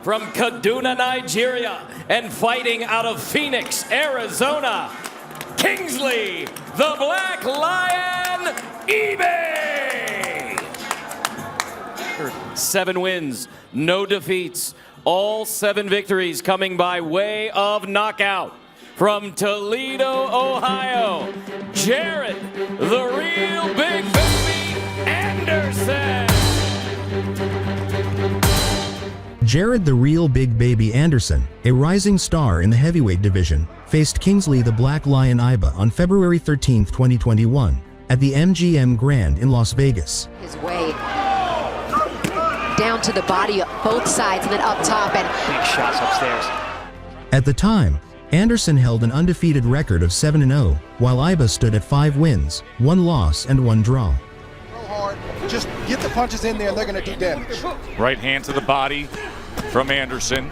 from Kaduna, Nigeria, and fighting out of Phoenix, Arizona, Kingsley, the Black Lion, ibeh. 7 wins, no defeats, all 7 victories coming by way of knockout. From Toledo, Ohio, Jared, the real big baby, Anderson. Jared the Real Big Baby Anderson, a rising star in the heavyweight division, faced Kingsley the Black Lion ibeh on February 13, 2021, at the MGM Grand in Las Vegas. His way down to the body, both sides, and then up top, and big shots upstairs. At the time, Anderson held an undefeated record of 7-0, while ibeh stood at 5 wins, 1 loss, and 1 draw. Hard. Just get the punches in there and they're going to do damage. Right hand to the body from Anderson.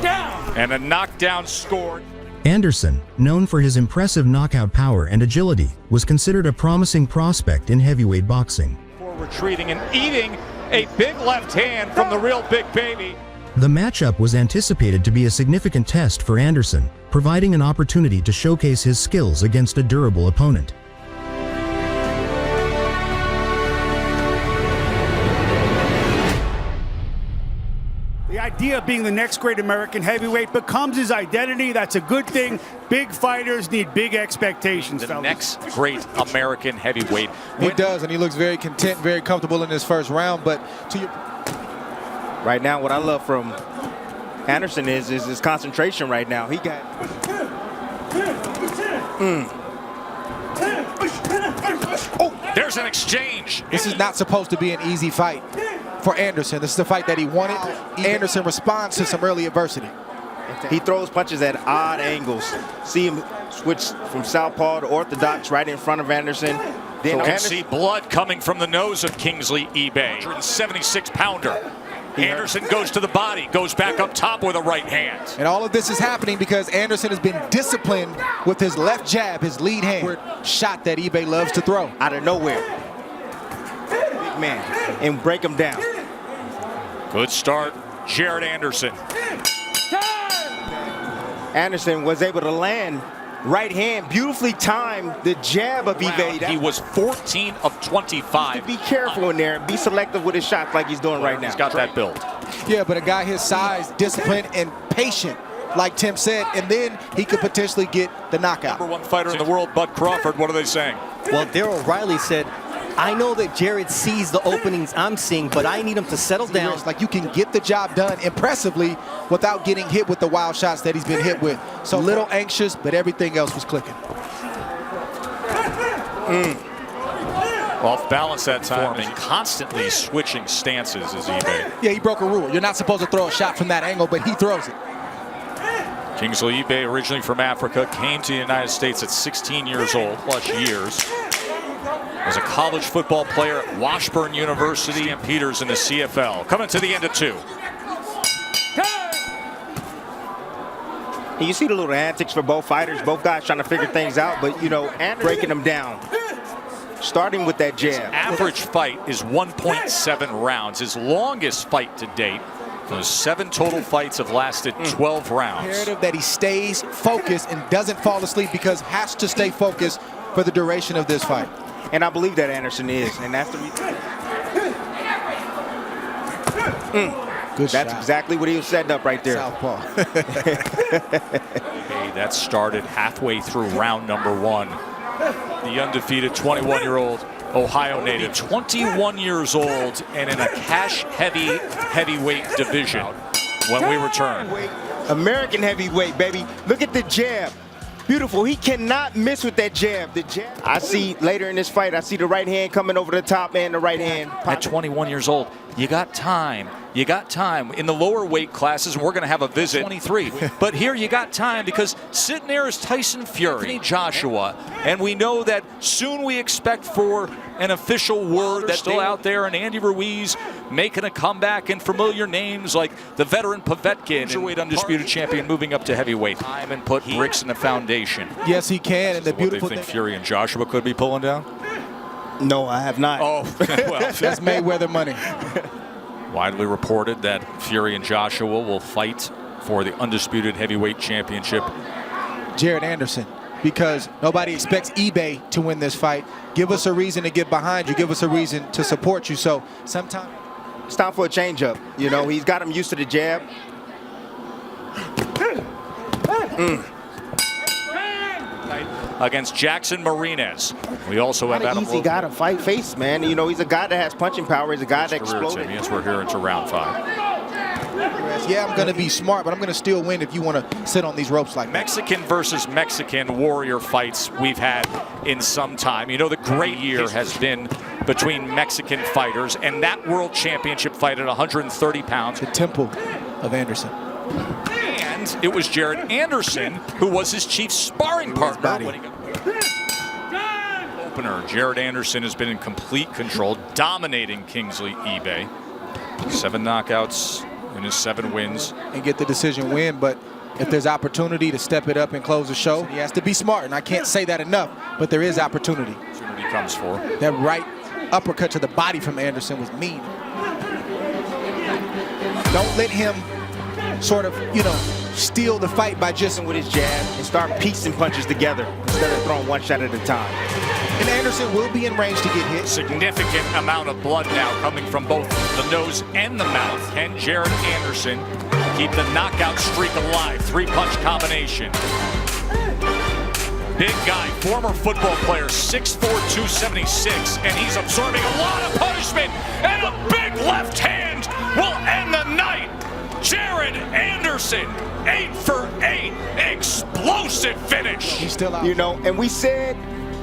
Down. And a knockdown scored. Anderson, known for his impressive knockout power and agility, was considered a promising prospect in heavyweight boxing. Before retreating and eating a big left hand from the real big baby. The matchup was anticipated to be a significant test for Anderson, providing an opportunity to showcase his skills against a durable opponent. The idea of being the next great American heavyweight becomes his identity. That's a good thing. Big fighters need big expectations. The next great American heavyweight. He does, and he looks very content, very comfortable in his first round. But to your Right now, what I love from Anderson is his concentration right now. He got... Oh, there's an exchange. This is not supposed to be an easy fight for Anderson. This is the fight that he wanted. Anderson responds to some early adversity. He throws punches at odd angles. See him switch from southpaw to orthodox right in front of Anderson. Then You can see blood coming from the nose of Kingsley ibeh. 176-pounder. Anderson goes to the body, goes back up top with a right hand. And all of this is happening because Anderson has been disciplined with his left jab, his lead hand shot that ibeh loves to throw. Out of nowhere. Big man. And break him down. Good start, Jared Anderson. Anderson was able to land right hand, beautifully timed the jab of ibeh. He was 14 of 25. Be careful in there. Be selective with his shots like he's doing right now. He's got that build. Yeah, but a guy his size, disciplined, and patient, like Tim said, and then he could potentially get the knockout. #1 fighter in the world, Bud Crawford. What are they saying? Well, Daryl Riley said, I know that Jared sees the openings I'm seeing, but I need him to settle down. Like, you can get the job done impressively without getting hit with the wild shots that he's been hit with. So a little anxious, but everything else was clicking. Off balance that time and constantly switching stances is ibeh. Yeah, he broke a rule. You're not supposed to throw a shot from that angle, but he throws it. Kingsley ibeh, originally from Africa, came to the United States at 16 years old, plus years. As a college football player at Washburn University and Peters in the CFL. Coming to the end of 2. And you see the little antics for both fighters, both guys trying to figure things out, but, you know, Anderson breaking them down. Starting with that jab. Average fight is 1.7 rounds. His longest fight to date. Those 7 total fights have lasted 12 rounds. Imperative that he stays focused and doesn't fall asleep because has to stay focused for the duration of this fight. And I believe that Anderson is, and that's the reason. Good That's shot. exactly what he was setting up right there. Southpaw. That started halfway through round number 1. The undefeated 21-year-old Ohio native, 21 years old, and in a cash-heavy heavyweight division. When we return. American heavyweight, baby. Look at the jab. Beautiful. He cannot miss with that jab. The jab. I see later in this fight, I see the right hand coming over the top and the right hand. At 21 years old, you got time. You got time. In the lower weight classes, we're going to have a visit. 23. But here you got time because sitting there is Tyson Fury, Joshua. And we know that soon we expect for an official word that's still out there. And Andy Ruiz making a comeback, and familiar names like the veteran Povetkin, cruiserweight undisputed champion, moving up to heavyweight. Time and put bricks in the foundation. Yes, he can. And the beautiful thing Fury and Joshua could be pulling down? No, I have not. Oh, well. That's Mayweather money. Widely reported that Fury and Joshua will fight for the undisputed heavyweight championship. Jared Aderson, because nobody expects eBay to win this fight. Give us a reason to get behind you. Give us a reason to support you. So sometimes It's time for a changeup. You know, he's got him used to the jab. Against Jackson Marinez. We also have Not Adam an easy guy to fight face, man. You know, he's a guy that has punching power. He's a guy that exploded. Yes, we're here into round 5. yeah, I'm going to be smart, but I'm going to still win if you want to sit on these ropes like that. Mexican versus Mexican warrior fights we've had in some time. You know, the great year has been between Mexican fighters, and that world championship fight at 130 pounds. The temple of Anderson. And it was Jared Aderson who was his chief sparring partner. When he got opener, Jared Aderson has been in complete control, dominating Kingsley ibeh. 7 knockouts in his 7 wins. And get the decision win, but if there's opportunity to step it up and close the show, he has to be smart, and I can't say that enough, but there is opportunity. Opportunity comes for. That right uppercut to the body from Anderson was mean. Don't let him sort of, you know, steal the fight by just with his jab and start piecing punches together instead of throwing one shot at a time. And Anderson will be in range to get hit. Significant amount of blood now coming from both the nose and the mouth. And Jared Aderson keep the knockout streak alive. 3-punch combination. Big guy, former football player, 6'4", 276, and he's absorbing a lot of punishment, and a big left hand will end the night. Jared Aderson, 8 for 8, explosive finish. He's still out. You know, and we said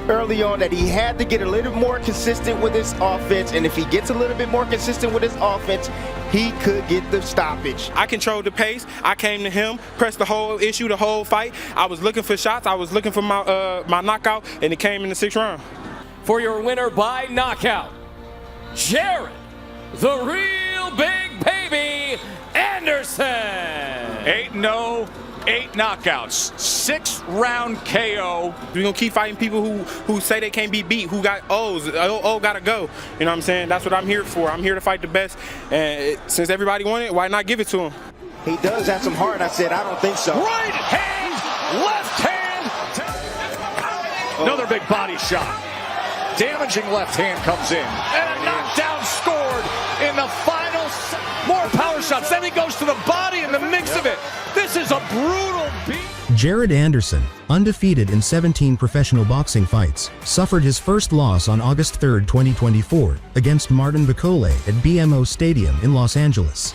early on that he had to get a little more consistent with his offense, and if he gets a little bit more consistent with his offense, he could get the stoppage. I controlled the pace. I came to him, pressed the whole issue, the whole fight. I was looking for shots. I was looking for my knockout, and it came in the 6th round. For your winner by knockout, Jared, the real big baby, Aderson. 8-0, 8 knockouts, 6-round KO. We're going to keep fighting people who say they can't be beat, who got O's. Gotta go. You know what I'm saying? That's what I'm here for. I'm here to fight the best. And since everybody won it, why not give it to him? He does have some heart. I said, I don't think so. Right hand, left hand. Another big body shot. Damaging left hand comes in. And a knockdown scored in the final. More power shots. Then he goes to the body in the mix of it. This is a brutal beat. Jared Aderson, undefeated in 17 professional boxing fights, suffered his first loss on August 3, 2024, against Martin Bakole at BMO Stadium in Los Angeles.